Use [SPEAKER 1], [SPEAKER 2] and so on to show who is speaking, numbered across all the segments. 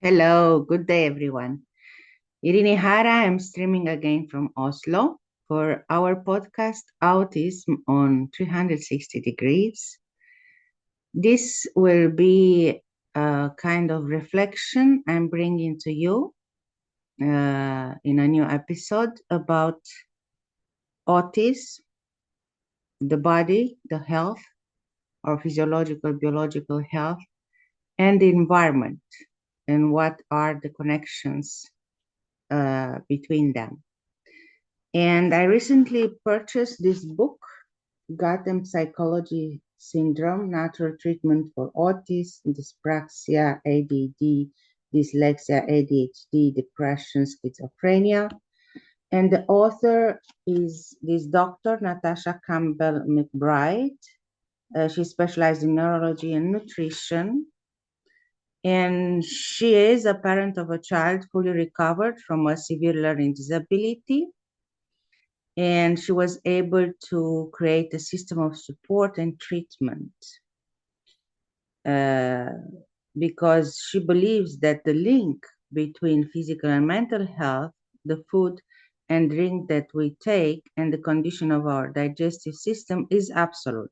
[SPEAKER 1] Hello, good day, everyone. Irini Hara, I'm streaming again from Oslo for our podcast Autism on 360 Degrees. This will be a kind of reflection I'm bringing to you in a new episode about autism, the body, the health, or physiological, biological health, and the environment, and what are the connections between them. And I recently purchased this book, Gotham Psychology Syndrome, Natural Treatment for Autism, Dyspraxia, ADD, Dyslexia, ADHD, Depression, Schizophrenia. And the author is this Dr. Natasha Campbell McBride. She specialized in neurology and nutrition. And she is a parent of a child fully recovered from a severe learning disability. And she was able to create a system of support and treatment because she believes that the link between physical and mental health, the food and drink that we take, and the condition of our digestive system is absolute.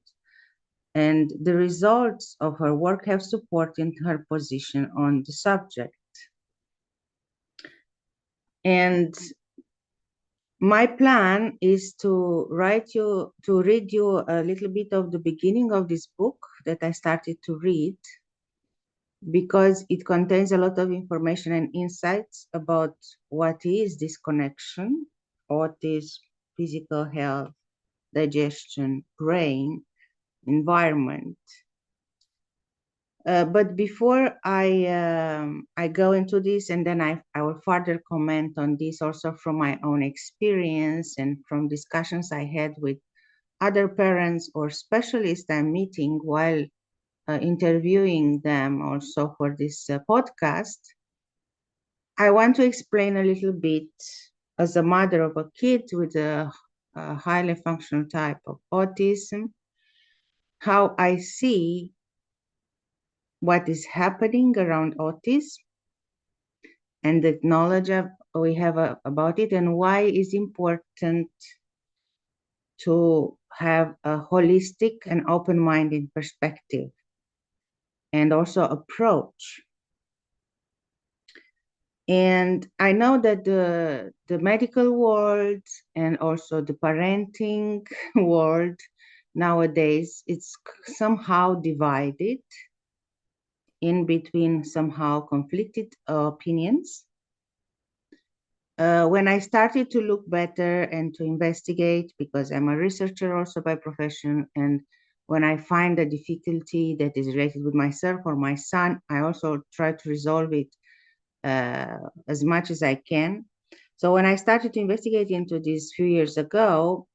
[SPEAKER 1] And the results of her work have supported her position on the subject. And my plan is to read you a little bit of the beginning of this book that I started to read, because it contains a lot of information and insights about what is this connection, autism, physical health, digestion, brain, environment. But before I go into this, and then I will further comment on this also from my own experience and from discussions I had with other parents or specialists I'm meeting while interviewing them also for this podcast, I want to explain a little bit, as a mother of a kid with a highly functional type of autism, how I see what is happening around autism and the knowledge we have about it, and why it's important to have a holistic and open-minded perspective and also approach. And I know that the medical world and also the parenting world nowadays, it's somehow divided in between somehow conflicted opinions. When I started to look better and to investigate, because I'm a researcher also by profession, and when I find a difficulty that is related with myself or my son, I also try to resolve it as much as I can. So when I started to investigate into this few years ago,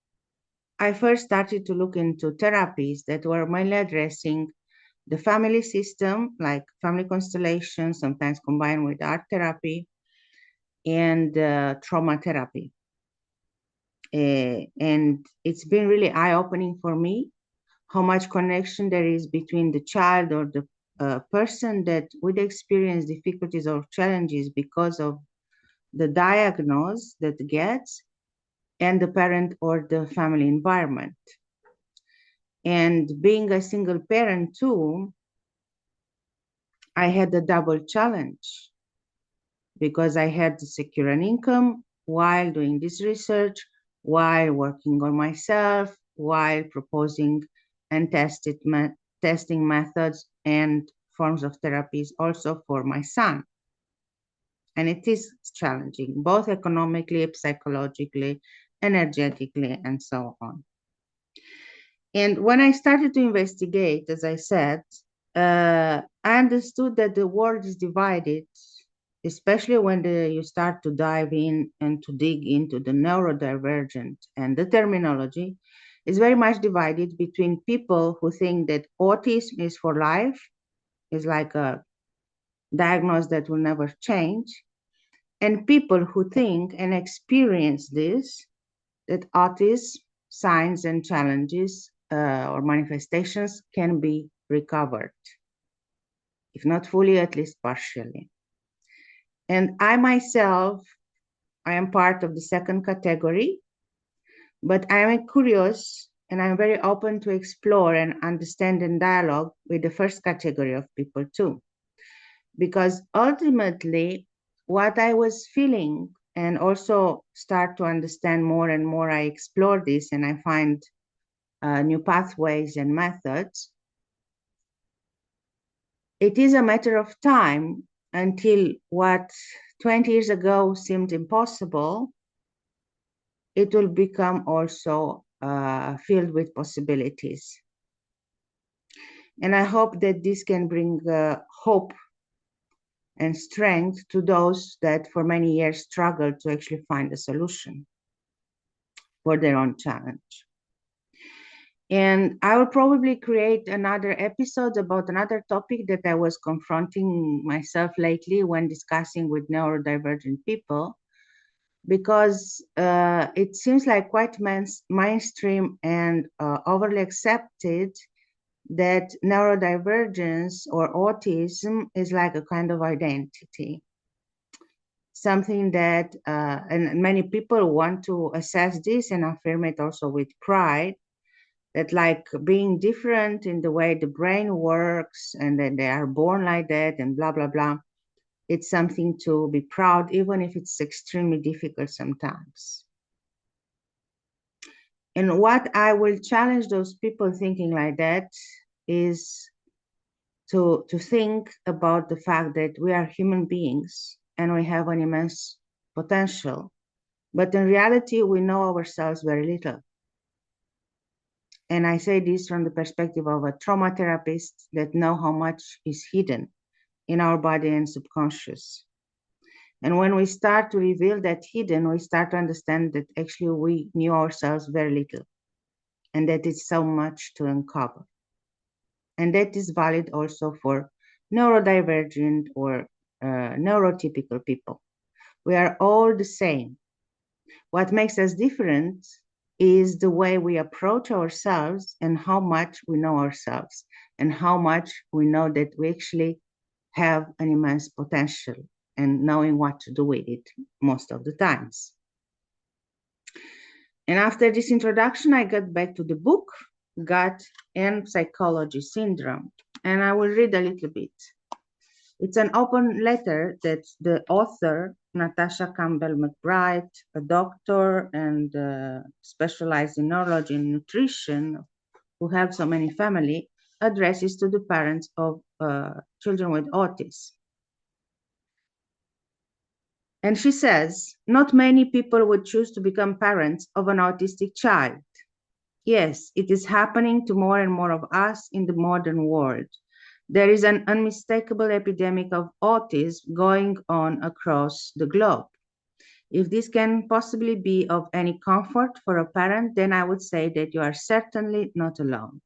[SPEAKER 1] I first started to look into therapies that were mainly addressing the family system, like family constellation, sometimes combined with art therapy, and trauma therapy. And it's been really eye-opening for me how much connection there is between the child or the person that would experience difficulties or challenges because of the diagnosis that gets, and the parent or the family environment. And being a single parent too, I had a double challenge because I had to secure an income while doing this research, while working on myself, while proposing and testing methods and forms of therapies also for my son. And it is challenging, both economically, psychologically, energetically, and so on. And when I started to investigate, as I said, I understood that the world is divided, especially when you start to dive in and to dig into the neurodivergent, and the terminology is very much divided between people who think that autism is for life, is like a diagnosis that will never change, and people who think and experience this, that autism signs and challenges or manifestations can be recovered, if not fully, at least partially. And I myself, I am part of the second category, but I am curious and I'm very open to explore and understand and dialogue with the first category of people too. Because ultimately, what I was feeling and also start to understand more and more, I explore this and I find new pathways and methods. It is a matter of time until what 20 years ago seemed impossible, it will become also filled with possibilities. And I hope that this can bring hope and strength to those that for many years struggled to actually find a solution for their own challenge. And I will probably create another episode about another topic that I was confronting myself lately when discussing with neurodivergent people, because it seems like quite mainstream and overly accepted that neurodivergence or autism is like a kind of identity, something that, and many people want to assess this and affirm it also with pride, that like being different in the way the brain works and that they are born like that and blah, blah, blah. It's something to be proud, even if it's extremely difficult sometimes. And what I will challenge those people thinking like that is to think about the fact that we are human beings and we have an immense potential. But in reality, we know ourselves very little. And I say this from the perspective of a trauma therapist that know how much is hidden in our body and subconscious. And when we start to reveal that hidden, we start to understand that actually we knew ourselves very little and that it's so much to uncover. And that is valid also for neurodivergent or neurotypical people. We are all the same. What makes us different is the way we approach ourselves and how much we know ourselves and how much we know that we actually have an immense potential and knowing what to do with it most of the times. And after this introduction, I got back to the book, Gut and Psychology Syndrome, and I will read a little bit. It's an open letter that the author, Natasha Campbell McBride, a doctor and specialized in neurology and nutrition, who helps so many families, addresses to the parents of children with autism. And she says, not many people would choose to become parents of an autistic child. Yes, it is happening to more and more of us in the modern world. There is an unmistakable epidemic of autism going on across the globe. If this can possibly be of any comfort for a parent, then I would say that you are certainly not alone.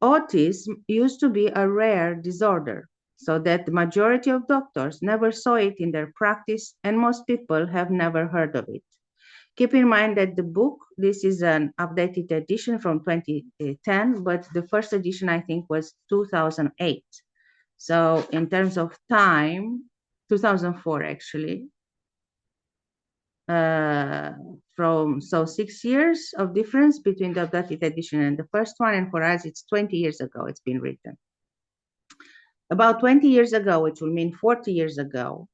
[SPEAKER 1] Autism used to be a rare disorder, so that the majority of doctors never saw it in their practice, and most people have never heard of it. Keep in mind that the book, this is an updated edition from 2010, but the first edition I think was 2008. So in terms of time, 2004 actually. So 6 years of difference between the updated edition and the first one, and for us it's 20 years ago it's been written. About 20 years ago, which will mean 40 years ago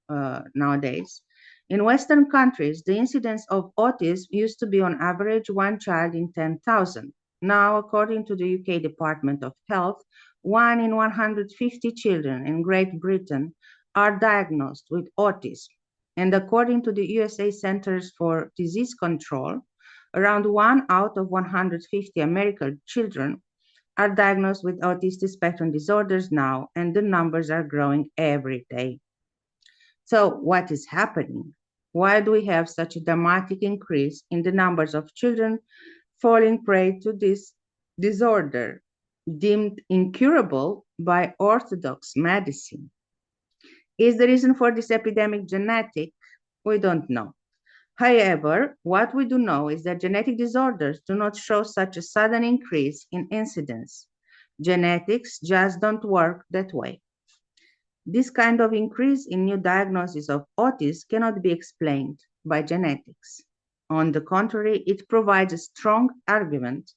[SPEAKER 1] nowadays, in Western countries, the incidence of autism used to be on average one child in 10,000. Now, according to the UK Department of Health, 1 in 150 children in Great Britain are diagnosed with autism. And according to the USA Centers for Disease Control, around 1 out of 150 American children are diagnosed with autistic spectrum disorders now, and the numbers are growing every day. So what is happening? Why do we have such a dramatic increase in the numbers of children falling prey to this disorder, deemed incurable by orthodox medicine? Is the reason for this epidemic genetic? We don't know. However, what we do know is that genetic disorders do not show such a sudden increase in incidence. Genetics just don't work that way. This kind of increase in new diagnosis of autism cannot be explained by genetics. On the contrary, it provides a strong argument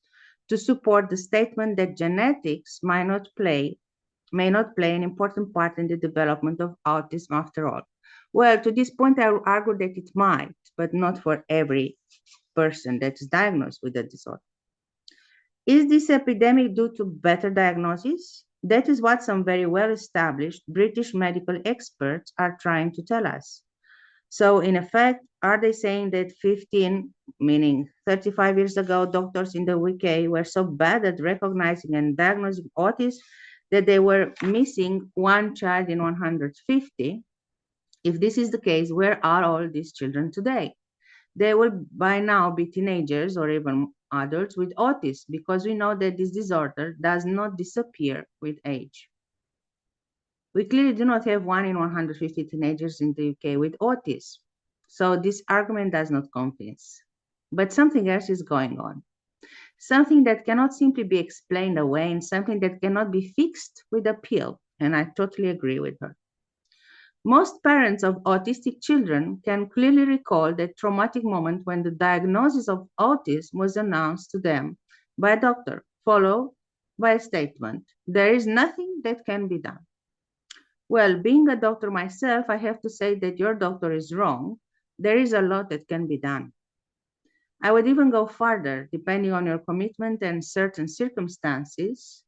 [SPEAKER 1] to support the statement that genetics may not play an important part in the development of autism after all. Well, to this point, I will argue that it might, but not for every person that is diagnosed with the disorder. Is this epidemic due to better diagnosis? That is what some very well-established British medical experts are trying to tell us. So in effect, are they saying that 15, meaning 35 years ago, doctors in the UK were so bad at recognizing and diagnosing autism that they were missing one child in 150? If this is the case, where are all these children today? They will by now be teenagers or even adults with autism, because we know that this disorder does not disappear with age. We clearly do not have 1 in 150 teenagers in the UK with autism. So this argument does not convince. But something else is going on. Something that cannot simply be explained away, and something that cannot be fixed with a pill. And I totally agree with her. Most parents of autistic children can clearly recall that traumatic moment when the diagnosis of autism was announced to them by a doctor, followed by a statement, "There is nothing that can be done." Well, being a doctor myself, I have to say that your doctor is wrong. There is a lot that can be done. I would even go further, depending on your commitment and certain circumstances.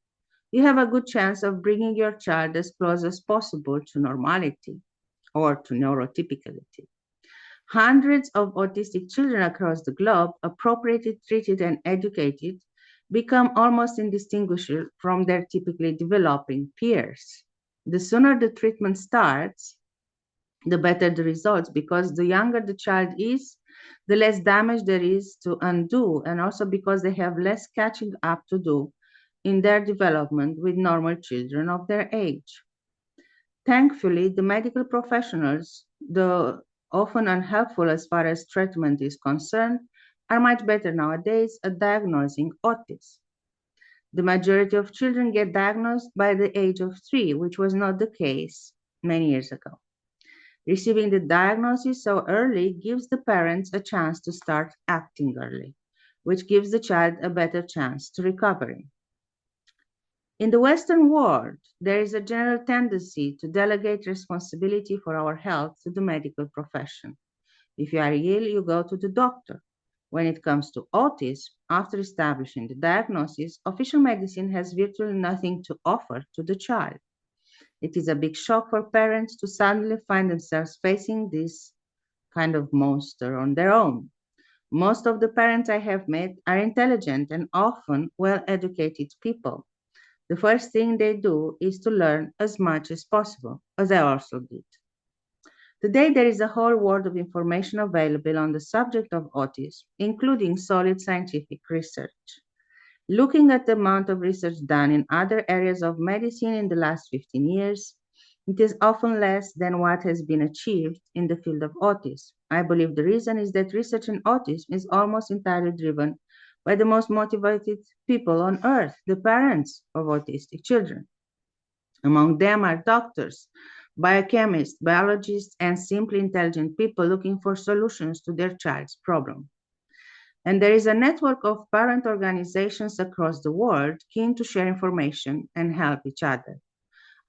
[SPEAKER 1] You have a good chance of bringing your child as close as possible to normality or to neurotypicality. Hundreds of autistic children across the globe, appropriately treated and educated, become almost indistinguishable from their typically developing peers. The sooner the treatment starts, the better the results, because the younger the child is, the less damage there is to undo, and also because they have less catching up to do in their development with normal children of their age. Thankfully, the medical professionals, though often unhelpful as far as treatment is concerned, are much better nowadays at diagnosing autism. The majority of children get diagnosed by the age of 3, which was not the case many years ago. Receiving the diagnosis so early gives the parents a chance to start acting early, which gives the child a better chance to recovery. In the Western world, there is a general tendency to delegate responsibility for our health to the medical profession. If you are ill, you go to the doctor. When it comes to autism, after establishing the diagnosis, official medicine has virtually nothing to offer to the child. It is a big shock for parents to suddenly find themselves facing this kind of monster on their own. Most of the parents I have met are intelligent and often well-educated people. The first thing they do is to learn as much as possible, as I also did. Today, there is a whole world of information available on the subject of autism, including solid scientific research. Looking at the amount of research done in other areas of medicine in the last 15 years, it is often less than what has been achieved in the field of autism. I believe the reason is that research in autism is almost entirely driven by the most motivated people on earth, the parents of autistic children. Among them are doctors, biochemists, biologists, and simply intelligent people looking for solutions to their child's problem. And there is a network of parent organizations across the world keen to share information and help each other.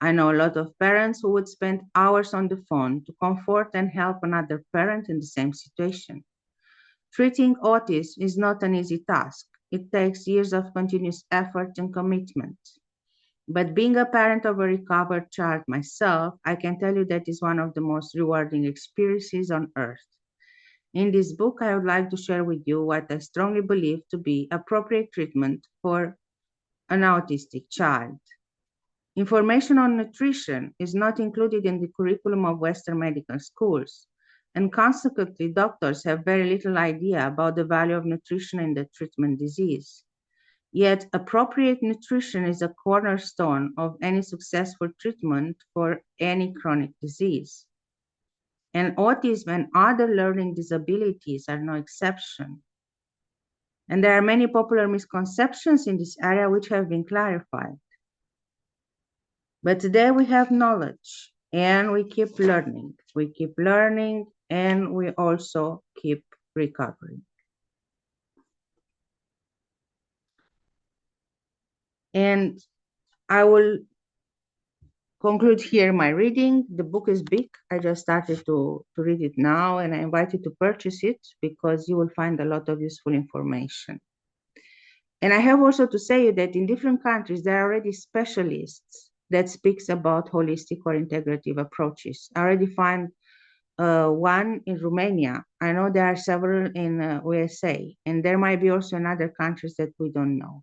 [SPEAKER 1] I know a lot of parents who would spend hours on the phone to comfort and help another parent in the same situation. Treating autism is not an easy task. It takes years of continuous effort and commitment. But being a parent of a recovered child myself, I can tell you that is one of the most rewarding experiences on earth. In this book, I would like to share with you what I strongly believe to be appropriate treatment for an autistic child. Information on nutrition is not included in the curriculum of Western medical schools, and consequently, doctors have very little idea about the value of nutrition in the treatment disease. Yet, appropriate nutrition is a cornerstone of any successful treatment for any chronic disease. And autism and other learning disabilities are no exception. And there are many popular misconceptions in this area which have been clarified. But today we have knowledge and we keep learning. We keep learning, and we also keep recovering. And I will conclude here my reading. The book is big. I just started to read it now, and I invite you to purchase it because you will find a lot of useful information. And I have also to say that in different countries, there are already specialists that speaks about holistic or integrative approaches. I already find one in Romania. I know there are several in USA, and there might be also in other countries that we don't know.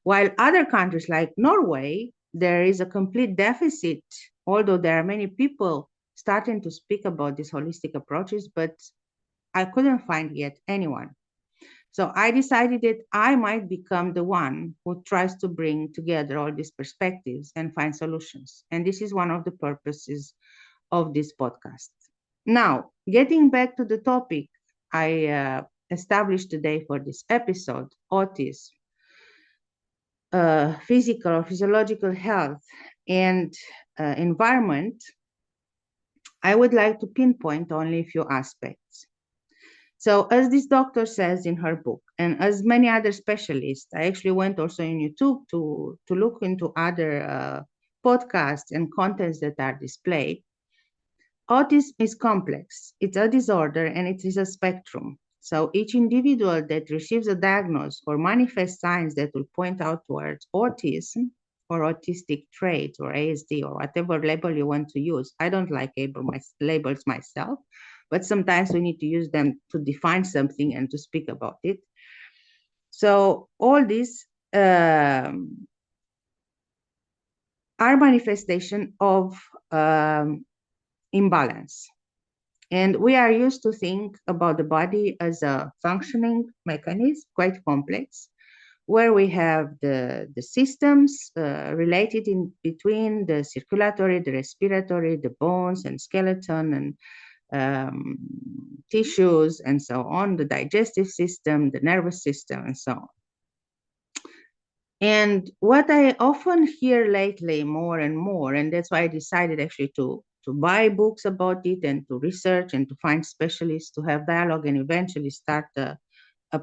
[SPEAKER 1] While other countries like Norway, there is a complete deficit, although there are many people starting to speak about these holistic approaches, but I couldn't find yet anyone. So I decided that I might become the one who tries to bring together all these perspectives and find solutions. And this is one of the purposes of this podcast. Now, getting back to the topic I established today for this episode, autism, physical or physiological health, and environment, I would like to pinpoint only a few aspects. So as this doctor says in her book, and as many other specialists, I actually went also on YouTube to look into other podcasts and contents that are displayed. Autism is complex. It's a disorder and it is a spectrum. So each individual that receives a diagnosis or manifests signs that will point out towards autism or autistic traits or ASD or whatever label you want to use. I don't like labels myself, but sometimes we need to use them to define something and to speak about it. So all these are manifestation of imbalance. And we are used to think about the body as a functioning mechanism, quite complex, where we have the systems related in between the circulatory, the respiratory, the bones and skeleton and tissues and so on, the digestive system, the nervous system, and so on. And what I often hear lately more and more, and that's why I decided actually to buy books about it and to research and to find specialists to have dialogue and eventually start a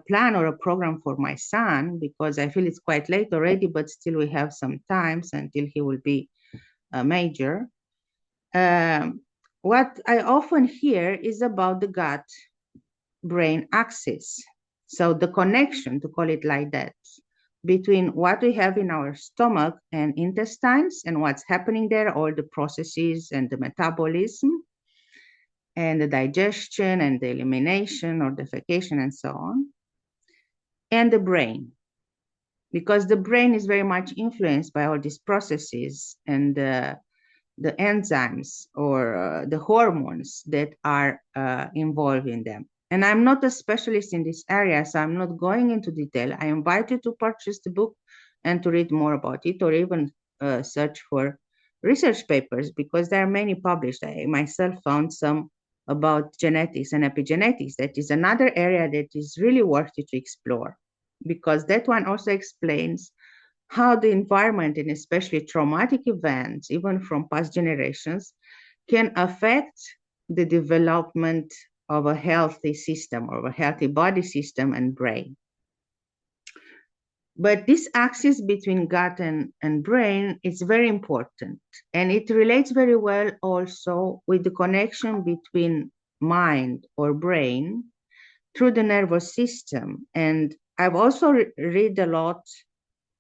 [SPEAKER 1] plan or a program for my son, because I feel it's quite late already, but still we have some times until he will be a major. What I often hear is about the gut-brain axis. So the connection, to call it like that, between what we have in our stomach and intestines and what's happening there, all the processes and the metabolism and the digestion and the elimination or defecation and so on, and the brain. Because the brain is very much influenced by all these processes and the enzymes or the hormones that are involved in them. And I'm not a specialist in this area, so I'm not going into detail. I invite you to purchase the book and to read more about it, or even search for research papers, because there are many published. I myself found some about genetics and epigenetics. That is another area that is really worth it to explore, because that one also explains how the environment and especially traumatic events, even from past generations, can affect the development of a healthy system or a healthy body system and brain. But this axis between gut and brain is very important, and it relates very well also with the connection between mind or brain through the nervous system. And I've also read a lot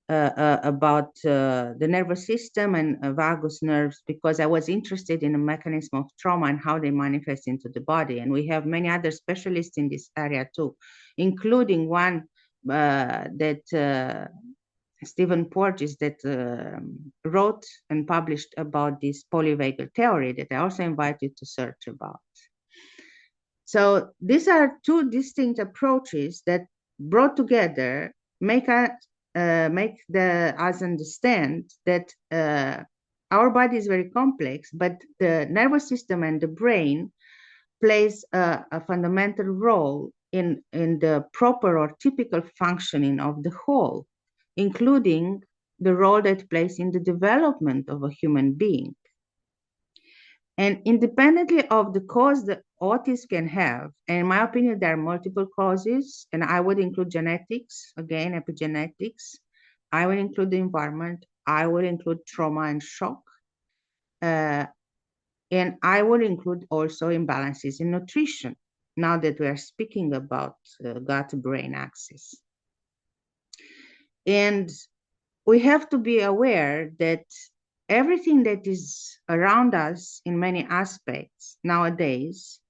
[SPEAKER 1] about the nervous system and vagus nerves, because I was interested in the mechanism of trauma and how they manifest into the body. And we have many other specialists in this area too, including one that Stephen Porges that wrote and published about this polyvagal theory that I also invite you to search about. So these are two distinct approaches that brought together make us understand that our body is very complex, but the nervous system and the brain plays a fundamental role in the proper or typical functioning of the whole, including the role that plays in the development of a human being. And independently of the cause that autism can have, and in my opinion, there are multiple causes, and I would include genetics, again, epigenetics. I will include the environment. I will include trauma and shock. Uh, and I will include also imbalances in nutrition, now that we are speaking about gut-brain axis. And we have to be aware that everything that is around us in many aspects nowadays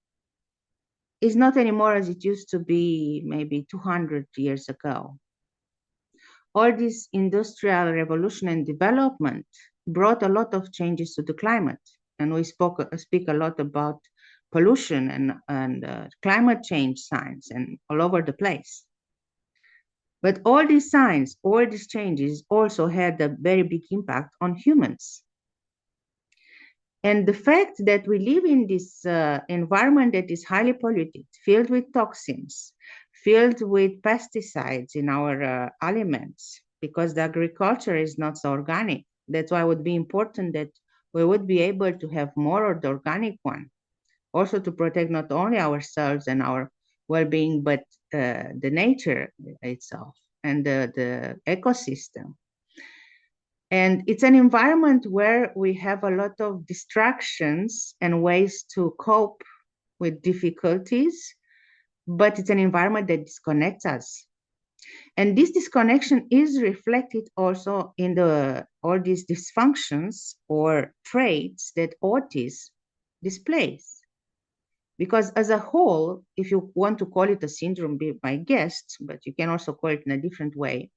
[SPEAKER 1] is not anymore as it used to be maybe 200 years ago. All this industrial revolution and development brought a lot of changes to the climate. And we speak a lot about pollution and climate change signs and all over the place. But all these signs, all these changes also had a very big impact on humans. And the fact that we live in this environment that is highly polluted, filled with toxins, filled with pesticides in our aliments, because the agriculture is not so organic. That's why it would be important that we would be able to have more of the organic one, also to protect not only ourselves and our well-being, but the nature itself and the ecosystem. And it's an environment where we have a lot of distractions and ways to cope with difficulties, but it's an environment that disconnects us. And this disconnection is reflected also in all these dysfunctions or traits that autism displays. Because as a whole, if you want to call it a syndrome, be my guest, but you can also call it in a different way,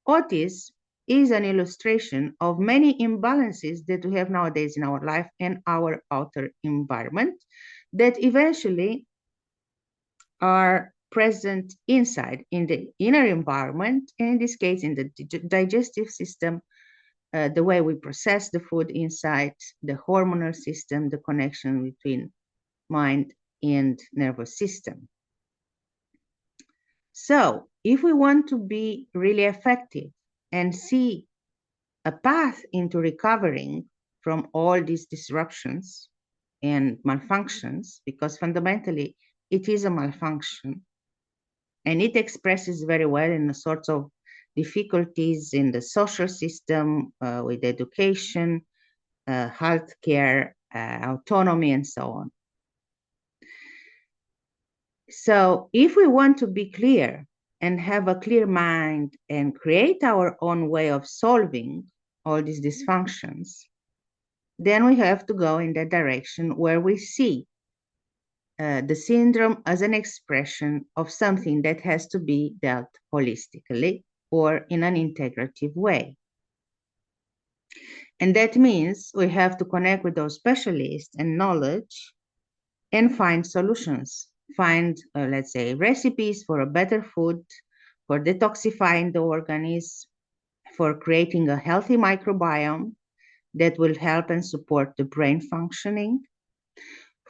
[SPEAKER 1] autism is an illustration of many imbalances that we have nowadays in our life and our outer environment that eventually are present inside in the inner environment, and in this case, in the digestive system, the way we process the food inside, the hormonal system, the connection between mind and nervous system. So if we want to be really effective and see a path into recovering from all these disruptions and malfunctions, because fundamentally it is a malfunction, and it expresses very well in the sorts of difficulties in the social system, with education, healthcare, autonomy, and so on. So if we want to be clear and have a clear mind and create our own way of solving all these dysfunctions, then we have to go in that direction where we see the syndrome as an expression of something that has to be dealt holistically or in an integrative way. And that means we have to connect with those specialists and knowledge and find solutions, find, let's say, recipes for a better food, for detoxifying the organism, for creating a healthy microbiome that will help and support the brain functioning,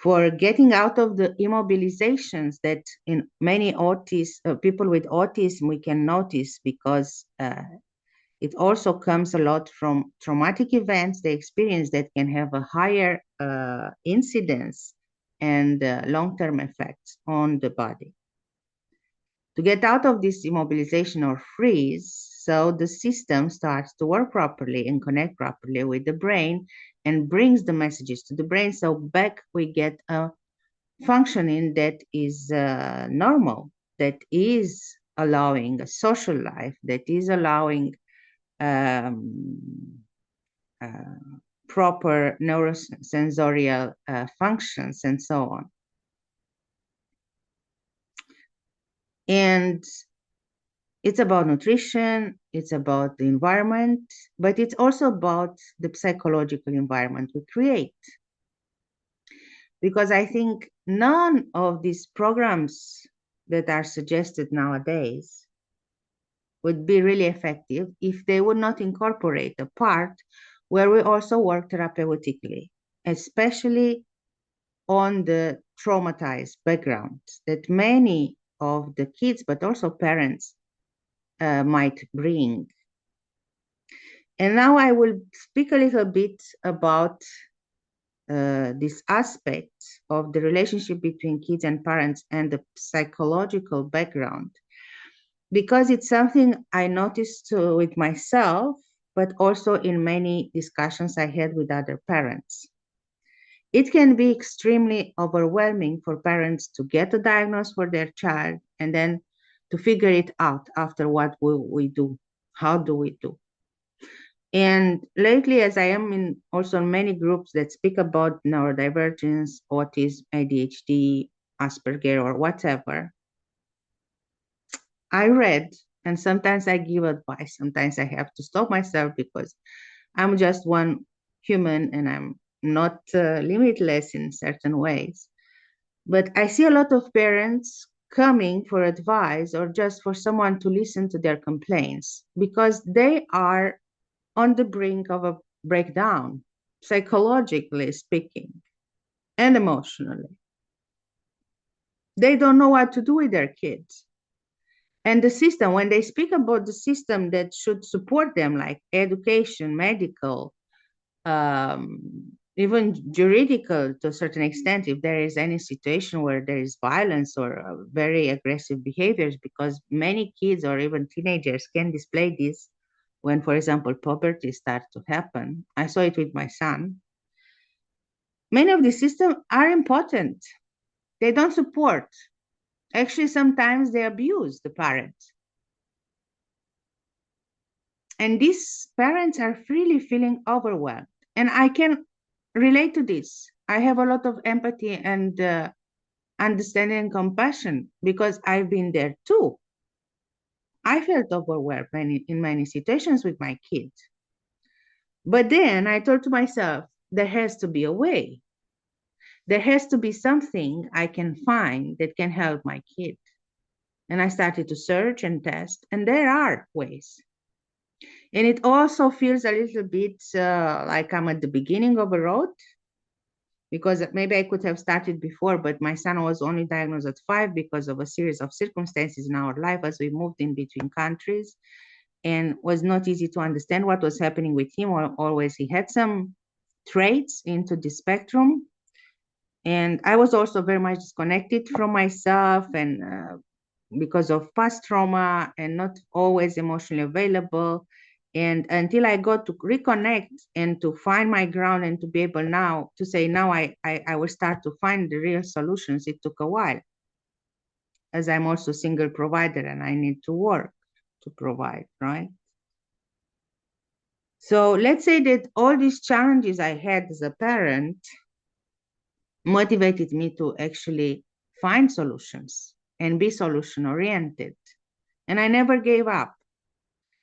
[SPEAKER 1] for getting out of the immobilizations that in many people with autism we can notice, because it also comes a lot from traumatic events they experience that can have a higher incidence and long-term effects on the body. To get out of this immobilization or freeze, so the system starts to work properly and connect properly with the brain and brings the messages to the brain. So back we get a functioning that is normal, that is allowing a social life, that is allowing proper neurosensorial functions and so on. And it's about nutrition, it's about the environment, but it's also about the psychological environment we create. Because I think none of these programs that are suggested nowadays would be really effective if they would not incorporate a part where we also work therapeutically, especially on the traumatized background that many of the kids, but also parents, might bring. And now I will speak a little bit about this aspect of the relationship between kids and parents and the psychological background, because it's something I noticed with myself, but also in many discussions I had with other parents. It can be extremely overwhelming for parents to get a diagnosis for their child and then to figure it out after what will we do, how do we do. And lately, as I am in also many groups that speak about neurodivergence, autism, ADHD, Asperger, or whatever, I read, and sometimes I give advice. Sometimes I have to stop myself because I'm just one human and I'm not limitless in certain ways. But I see a lot of parents coming for advice or just for someone to listen to their complaints because they are on the brink of a breakdown, psychologically speaking and emotionally. They don't know what to do with their kids. And the system, when they speak about the system that should support them, like education, medical, even juridical to a certain extent, if there is any situation where there is violence or very aggressive behaviors, because many kids or even teenagers can display this when, for example, puberty starts to happen. I saw it with my son. Many of these systems are important. They don't support. Actually, sometimes they abuse the parents. And these parents are really feeling overwhelmed. And I can relate to this. I have a lot of empathy and understanding and compassion because I've been there too. I felt overwhelmed in many situations with my kids. But then I thought to myself, there has to be a way. There has to be something I can find that can help my kid. And I started to search and test, and there are ways. And it also feels a little bit like I'm at the beginning of a road because maybe I could have started before, but my son was only diagnosed at 5 because of a series of circumstances in our life as we moved in between countries, and was not easy to understand what was happening with him. Always he had some traits into the spectrum. And I was also very much disconnected from myself and because of past trauma and not always emotionally available. And until I got to reconnect and to find my ground and to be able now to say, now I will start to find the real solutions, it took a while, as I'm also a single provider and I need to work to provide, right? So let's say that all these challenges I had as a parent motivated me to actually find solutions and be solution oriented. And I never gave up.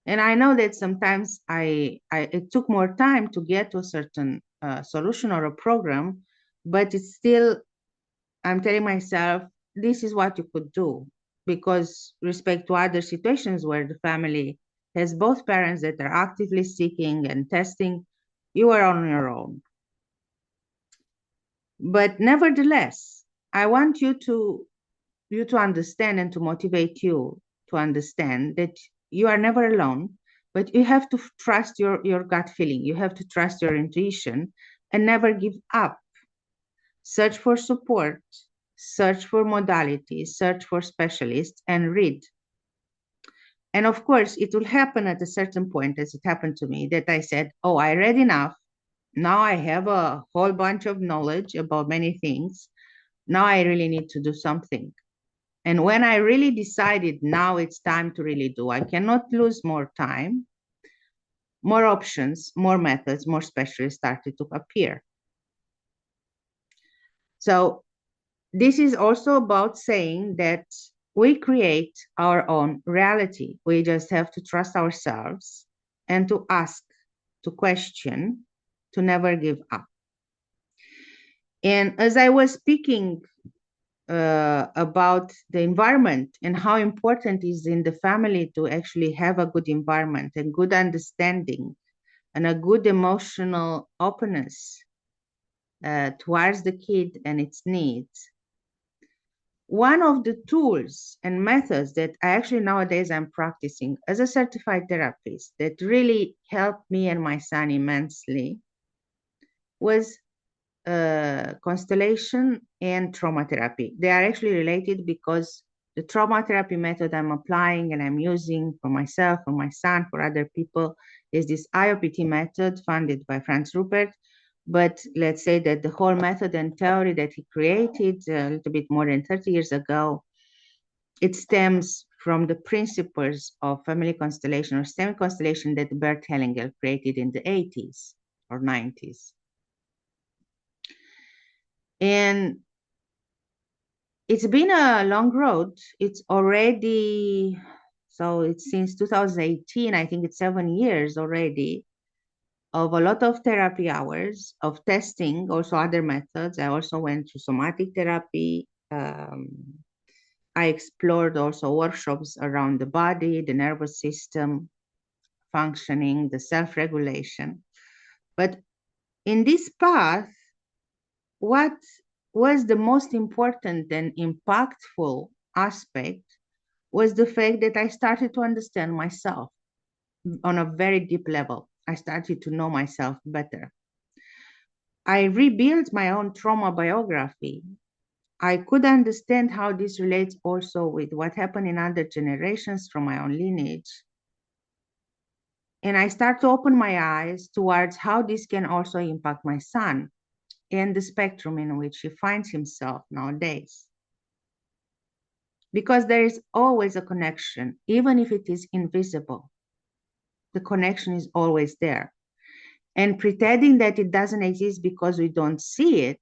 [SPEAKER 1] And I know that sometimes it took more time to get to a certain solution or a program, but it's still, I'm telling myself, this is what you could do. Because respect to other situations where the family has both parents that are actively seeking and testing, you are on your own. But nevertheless, I want you to understand and to motivate you to understand that you are never alone, but you have to trust your gut feeling. You have to trust your intuition and never give up. Search for support, search for modalities, search for specialists, and read. And of course, it will happen at a certain point, as it happened to me, that I said, oh, I read enough. Now I have a whole bunch of knowledge about many things. Now I really need to do something. And when I really decided now it's time to really do, I cannot lose more time, more options, more methods, more specialists started to appear. So this is also about saying that we create our own reality. We just have to trust ourselves and to ask, to question, to never give up. And as I was speaking about the environment and how important it is in the family to actually have a good environment and good understanding and a good emotional openness towards the kid and its needs. One of the tools and methods that I actually nowadays I'm practicing as a certified therapist that really helped me and my son immensely was constellation and trauma therapy. They are actually related because the trauma therapy method I'm applying and I'm using for myself, for my son, for other people is this IOPT method funded by Franz Rupert. But let's say that the whole method and theory that he created a little bit more than 30 years ago, it stems from the principles of family constellation or STEM constellation that Bert Hellinger created in the 80s or 90s. And it's been a long road. It's already, so it's since 2018, I think it's 7 years already, of a lot of therapy hours, of testing, also other methods. I also went to somatic therapy. I explored also workshops around the body, the nervous system, functioning, the self-regulation. But in this path, what was the most important and impactful aspect was the fact that I started to understand myself on a very deep level. I started to know myself better. I rebuilt my own trauma biography. I could understand how this relates also with what happened in other generations from my own lineage. And I start to open my eyes towards how this can also impact my son and the spectrum in which he finds himself nowadays. Because there is always a connection, even if it is invisible. The connection is always there. And pretending that it doesn't exist because we don't see it,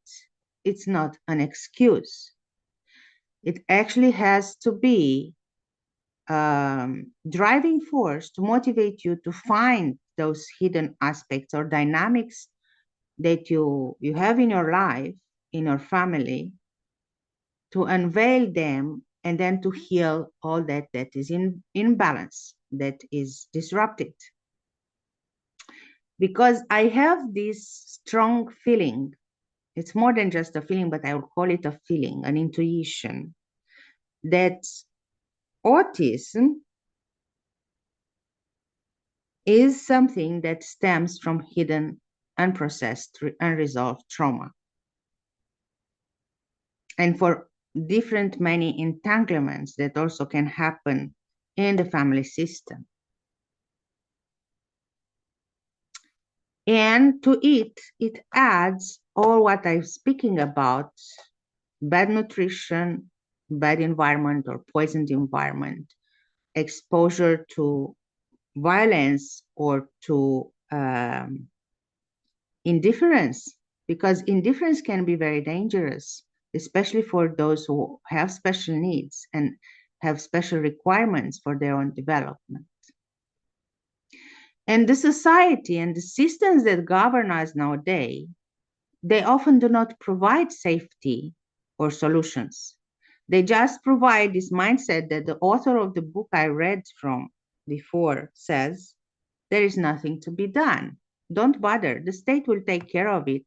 [SPEAKER 1] it's not an excuse. It actually has to be driving force to motivate you to find those hidden aspects or dynamics that you have in your life, in your family, to unveil them and then to heal all that is in imbalance, that is disrupted. Because I have this strong feeling, it's more than just a feeling, but I would call it a feeling, an intuition, that autism is something that stems from hidden, unprocessed, unresolved trauma. And for different many entanglements that also can happen in the family system. And to it adds all what I'm speaking about, bad nutrition, bad environment or poisoned environment, exposure to violence or to indifference, because indifference can be very dangerous, especially for those who have special needs and have special requirements for their own development. And the society and the systems that govern us nowadays, they often do not provide safety or solutions. They just provide this mindset that the author of the book I read from before says, there is nothing to be done. Don't bother, the state will take care of it.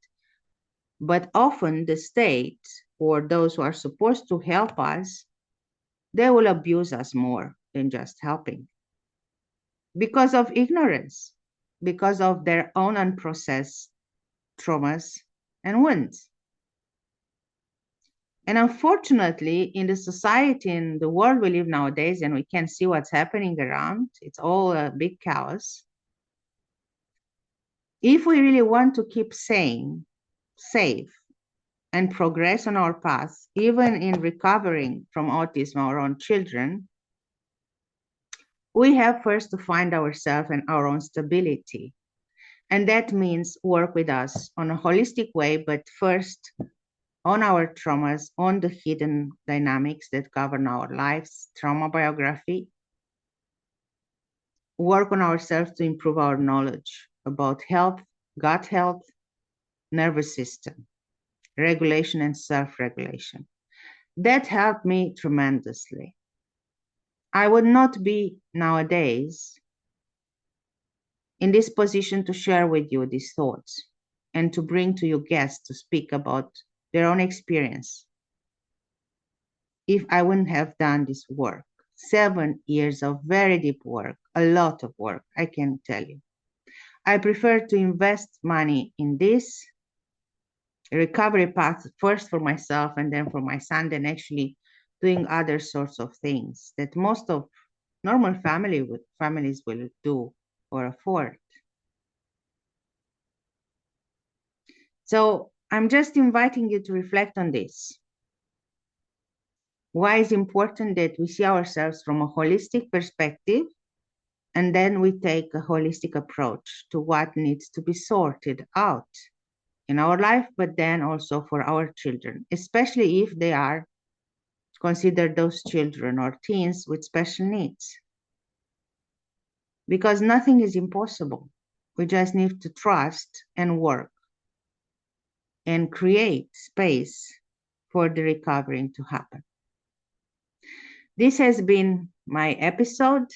[SPEAKER 1] But often the state or those who are supposed to help us, they will abuse us more than just helping. Because of ignorance, because of their own unprocessed traumas and wounds. And unfortunately, in the society, in the world we live nowadays, and we can see what's happening around, it's all a big chaos. If we really want to keep sane, safe, and progress on our path, even in recovering from autism, our own children, we have first to find ourselves and our own stability. And that means work with us on a holistic way, but first on our traumas, on the hidden dynamics that govern our lives, trauma biography, work on ourselves to improve our knowledge about health, gut health, nervous system, regulation and self-regulation. That helped me tremendously. I would not be nowadays in this position to share with you these thoughts and to bring to you guests to speak about their own experience if I wouldn't have done this work. 7 years of very deep work, a lot of work, I can tell you. I prefer to invest money in this recovery path first for myself and then for my son, then actually doing other sorts of things that most of normal families will do or afford. So I'm just inviting you to reflect on this. Why is it important that we see ourselves from a holistic perspective, and then we take a holistic approach to what needs to be sorted out in our life, but then also for our children, especially if they are considered those children or teens with special needs. Because nothing is impossible. We just need to trust and work and create space for the recovery to happen. This has been my episode,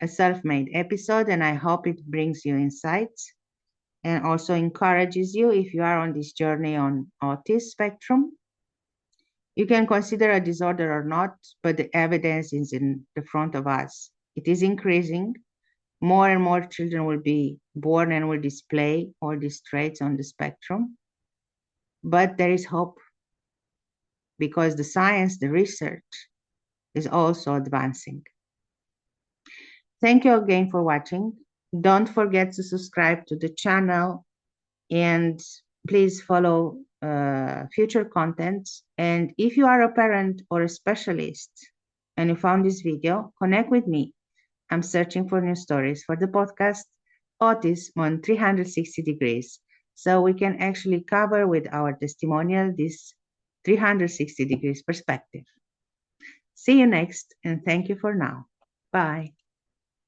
[SPEAKER 1] a self-made episode, and I hope it brings you insights and also encourages you if you are on this journey on autism spectrum. You can consider a disorder or not, but the evidence is in the front of us. It is increasing. More and more children will be born and will display all these traits on the spectrum. But there is hope because the science, the research is also advancing. Thank you again for watching. Don't forget to subscribe to the channel and please follow future contents. And if you are a parent or a specialist and you found this video, connect with me. I'm searching for new stories for the podcast Autism on 360 degrees. So we can actually cover with our testimonial this 360 degrees perspective. See you next, and thank you for now. Bye.